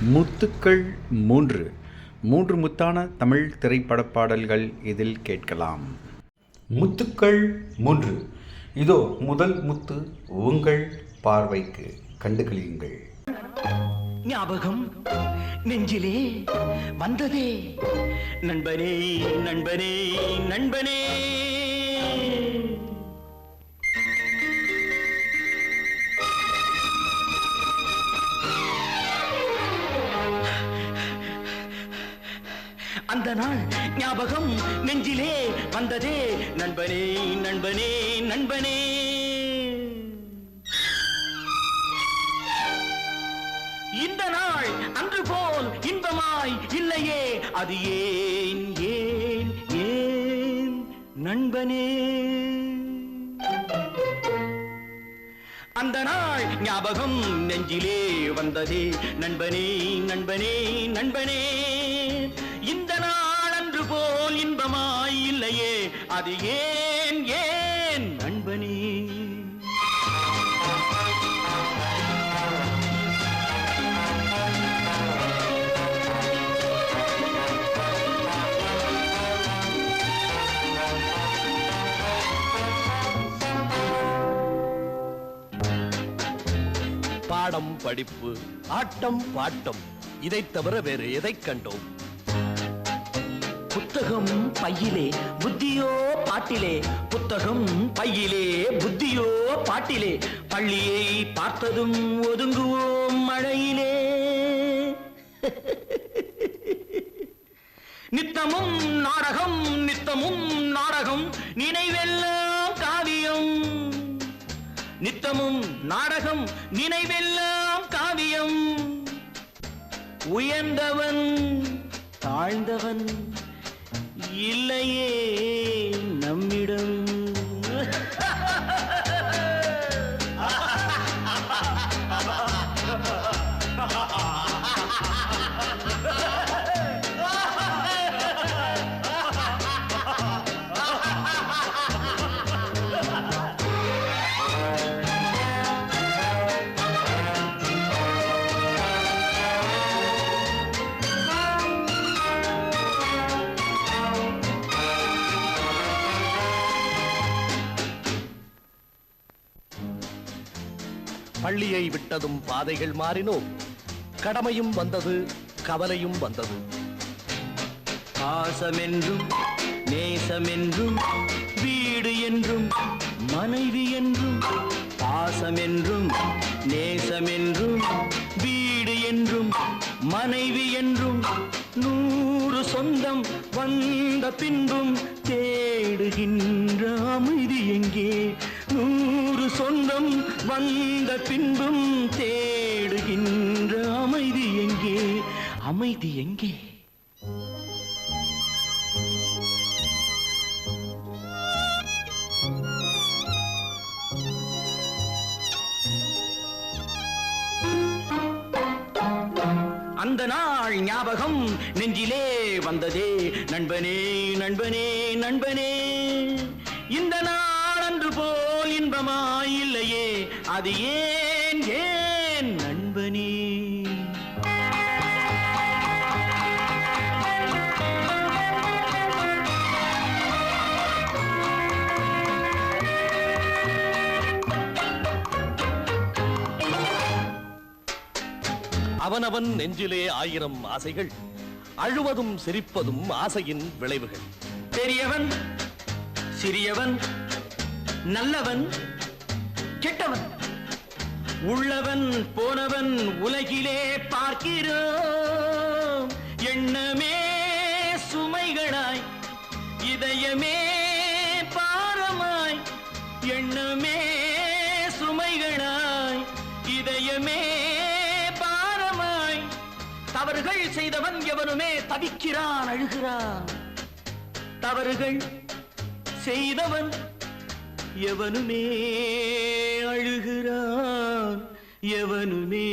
முத்துக்கள் மூன்று மூன்று முத்தான தமிழ் திரைப்பட பாடல்கள் இதில் கேட்கலாம். முத்துக்கள் மூன்று. இதோ முதல் முத்து உங்கள் பார்வைக்கு, கண்டுகளியுங்கள். ஞாபகம் நெஞ்சிலே வந்ததே, நண்பனே நண்பனே நண்பனே. அந்த நாள் ஞாபகம் நெஞ்சிலே வந்ததே, நண்பனே நண்பனே நண்பனே. இந்த நாள் அன்று போல் இன்பமாய் இல்லையே, அது ஏன் ஏன் ஏன் நண்பனே. அந்த நாள் ஞாபகம் நெஞ்சிலே வந்ததே, நண்பனே நண்பனே நண்பனே. இந்த நாள் அன்று போல் இன்பமாய் இல்லையே, அது ஏன் ஏன் நண்பனே. பாடம் படிப்பு ஆட்டம் பாட்டம், இதை தவிர வேறு எதை கண்டோம்? புத்தகம் பையிலே புத்தியோ பாட்டிலே, புத்தகம் பையிலே புத்தியோ பாட்டிலே. பள்ளியை பார்த்ததும் ஒதுங்குவோம் மழையிலே. நித்தமும் நாடகம் நித்தமும் நாடகம், நினைவெல்லாம் காவியம். நித்தமும் நாடகம் நினைவெல்லாம் காவியம். உயர்ந்தவன் தாழ்ந்தவன் இல்லையே நம்மிடம். பள்ளியை விட்டதும் பாதைகள் மாறினோம், கடமையும் வந்தது கவலையும் வந்தது. பாசமென்றும் நேசமென்றும் வீடு என்றும் மனைவி என்றும், பாசமென்றும் நேசமென்றும் வீடு என்றும் மனைவி என்றும், 100 சொந்தம் வந்த பின்பும் தேடுகின்ற அமைதி எங்கே? 100 சொந்தம் வந்த பின்பும் தேடுகின்ற அமைதி எங்கே? அமைதி எங்கே? அந்த நாள் ஞாபகம் நெஞ்சிலே வந்ததே, நண்பனே நண்பனே நண்பனே. இந்த நாள் அன்று போல் இன்பமாய் இல்லையே, அது ஏன் ஏன் நண்பனே. அவனவன் நெஞ்சிலே 1000 ஆசைகள், அழுவதும் சிரிப்பதும் ஆசையின் விளைவுகள். பெரியவன் சிறியவன், நல்லவன் கெட்டவன், உள்ளவன் போனவன் உலகிலே பார்க்கிறோம். எண்ணமே சுமைகளாய், இதயமே பாரமாய். எண்ணமே சுமைகளாய், இதயமே பாரமாய். தவறுகள் செய்தவன் எவனுமே தவிக்கிறான், அழுகிறான். தவறுகள் செய்தவன் எவனுமே அழுகிறான், எவனுமே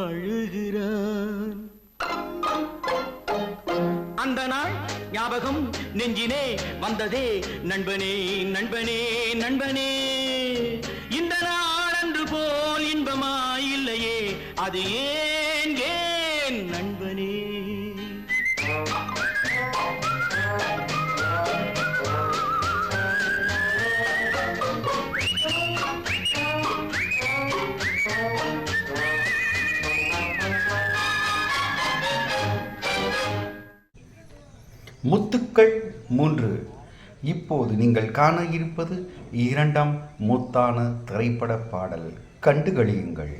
அழுகிறான். அந்த நாள் ஞாபகம் நெஞ்சிலே வந்ததே, நண்பனே நண்பனே நண்பனே. இந்த நாள் அன்று போல் இன்பமாய் இல்லையே, அது ஏன் ஏன் முத்துக்கள் 3. இப்போது நீங்கள் காண இருப்பது 2ஆம் முத்தான திரைப்பட பாடல். கண்டுகளியுங்கள்.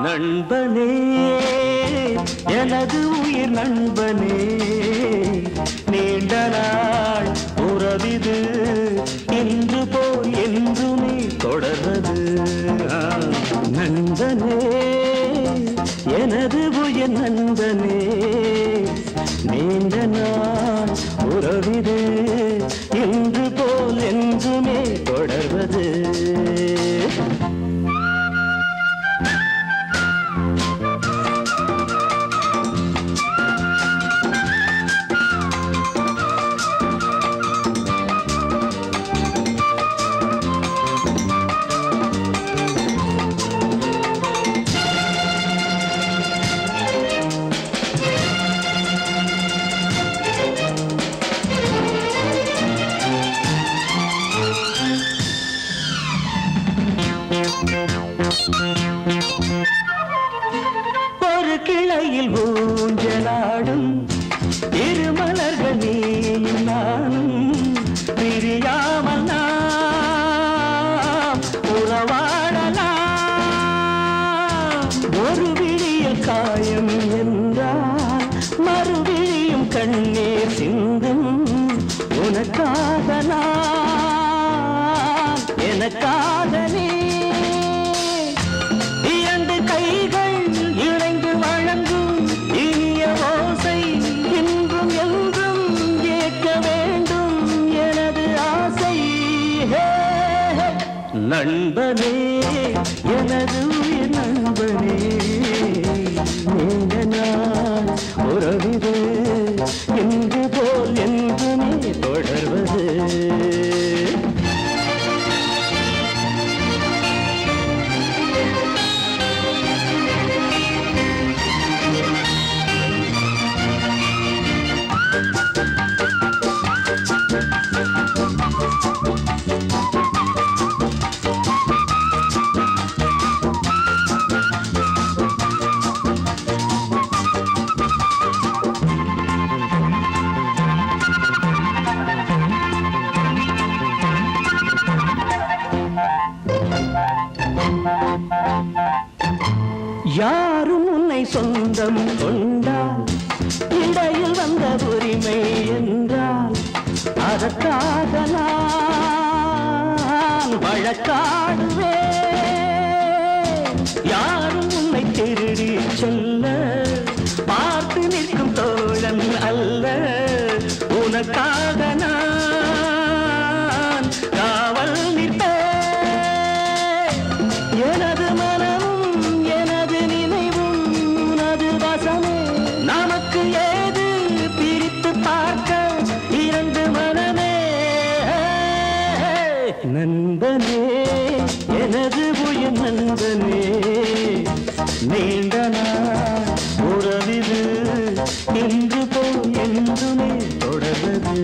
நண்பனே, எனது உயிர் நண்பனே, நீண்ட நாள் உறவிது இன்று போல் என்றுமே தொடர்வது. நண்பனே, எனது உயிர் நண்பனே, நீண்ட நாள் உறவிது இன்று போல் என்றுமே தொடர்வது. ஒரு கிளையில் ஊஞ்சலாடும் இருமலர்கள் நீயும் நானும் பிரியாமல் நாம் உறவாடலாம். ஒரு விழியில் காயம் என்றால் மறுவிழியும் கண்ணீர் சிந்தும். உனக்காக நான், எனக்காக நீ, இரண்டு கைகள் இணைந்து வழங்கும் இனிய ஓசை இன்றும் என்றும் கேட்க வேண்டும் எனது ஆசை. நண்பனே, எனது உயிர் நண்பனே, நீண்ட நாள் உறவிது இன்று போல் என்றுமே தொடர்வது. யாரும் உன்னை சொந்தம் கொண்டால் இடையில் வந்த உரிமை என்றால் அதற்காக நான் வழக்காடுவேன். யாரும் உன்னை திருடி செல்ல பார்த்து நிற்கும் தோழன் அல்ல. உனக்காக நான் காவல் நிற்பேன். எனது மனமும் எனது நினைவும் உனது வசமே. நமக்கு ஏது பிரித்து பார்க்க இரண்டு மனமே. நண்பனே, எனது உயிர் நண்பனே, நீண்ட நாள் உறவிது இன்று போல் என்றுமே தொடர்வது.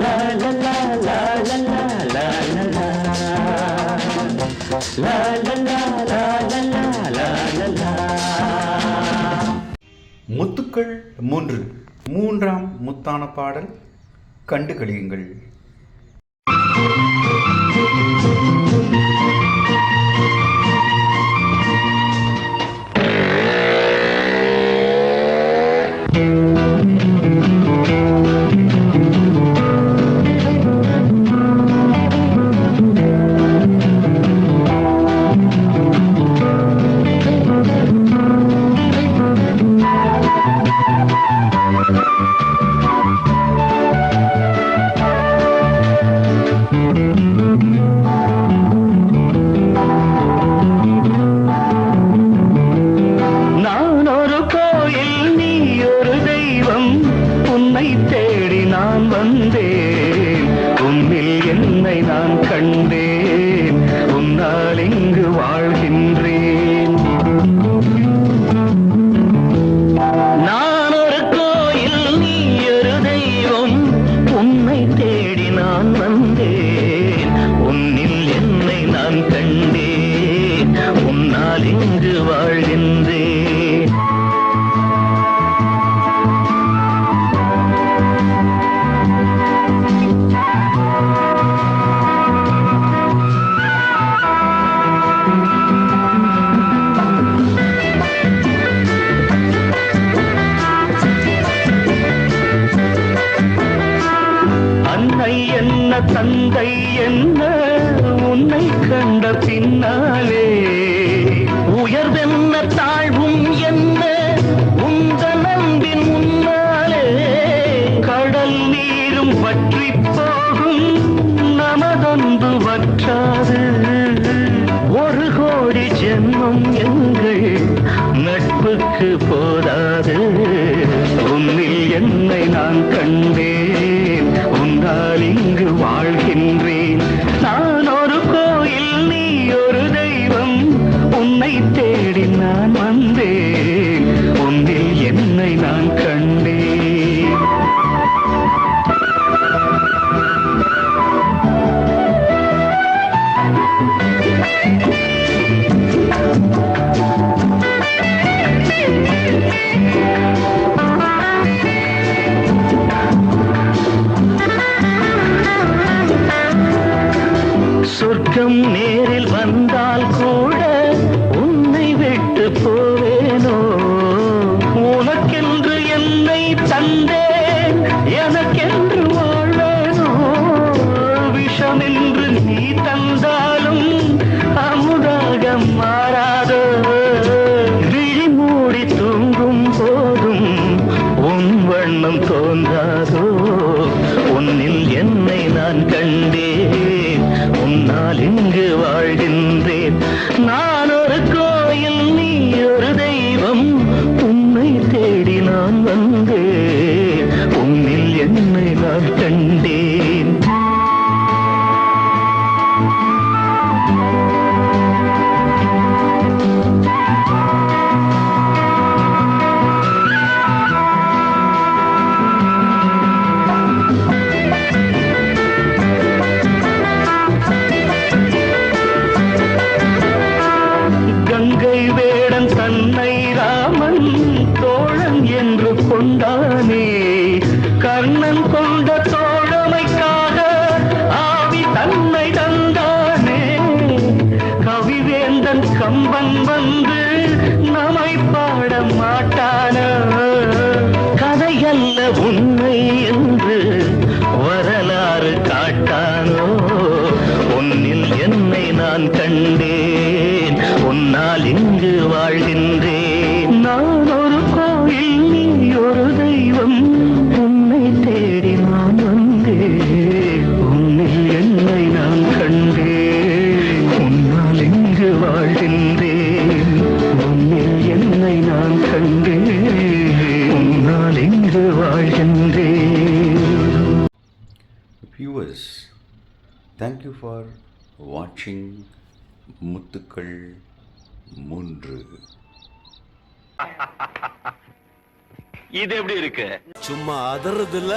லா லா லா லா லா லா லா லா லா லா லா லா லா லா. முத்துக்கள் 3. 3ஆம் முத்தான பாடல். கண்டுகளியுங்கள். தேடி நான் வந்தேன், உன்னில் என்னை நான் கண்டேன். தந்தை என்ன உன்னை கண்ட பின்னாலே, உயர்வென்ன தாழ்வும் என்ன உங்கள் அன்பின் முன்னாலே, கடல் நீரும் வற்றி போகும் நமதொன்று வற்றாது, ஒரு கோடி ஜென்மம் எங்கள் நட்புக்கு போதாது. உன்னில் என்னை நான் கண்டேன், உன்னால் இங்கு வாழ்கின்றேன். நான் ஒரு கோயில், நீ ஒரு தெய்வம், உன்னை தேடி நான் வந்தேன், உன்னில் என்னை நான் கண்டேன். சொர்க்கம் நேரில் வந்தால் கூட உன்னை விட்டு போவேனோ, உனக்கென்று என்னை தந்தேன், எனக்கென்று வாழ்வேனோ, விஷமென்று நீ தந்தாலும் அமுதாக மாறாதோ, விழி மூடி தூங்கும் போதும் உன் வண்ணம் தோன்றாதோ, உன்னில் என்னை நான் கண்டேன், உன்னால் இங்கு வாழ்கின்றேன். நான் ஒரு கோயில், நீ ஒரு தெய்வம், உன்னை தேடி நான் வந்தேன், உன்னில் என்னை நான் கண்டேன். கங்கை வேடன் தன்னை ராமன் தோழன் என்று கொண்டானே, கர்ணன் கொண்ட தோழமைக்காக ஆவி தன்னை தந்தானே, கவிவேந்தன் கம்பன் வந்து நம்மை பாட மாட்டானோ, கதையல்ல உண்மை என்று வரலாறு காட்டானோ, உன்னில் என்னை நான் கண்டேன், உன்னால் இங்கு வாழ்கின்றேன். நான் ஒரு கோயில், நீ ஒரு தெய்வம், உன்னை தேடி நான் வந்தேன், உன்னில் என்னை நான் கண்டேன், உன்னால் இங்கு வாழ்கின்றேன், உன்னில் என்னை நான் கண்டேன், உன்னால் இங்கு வாழ்கின்றேன். Viewers, thank you for watching முத்துக்கள் 3. இது எப்படி இருக்கு? சும்மா அதறது இல்ல.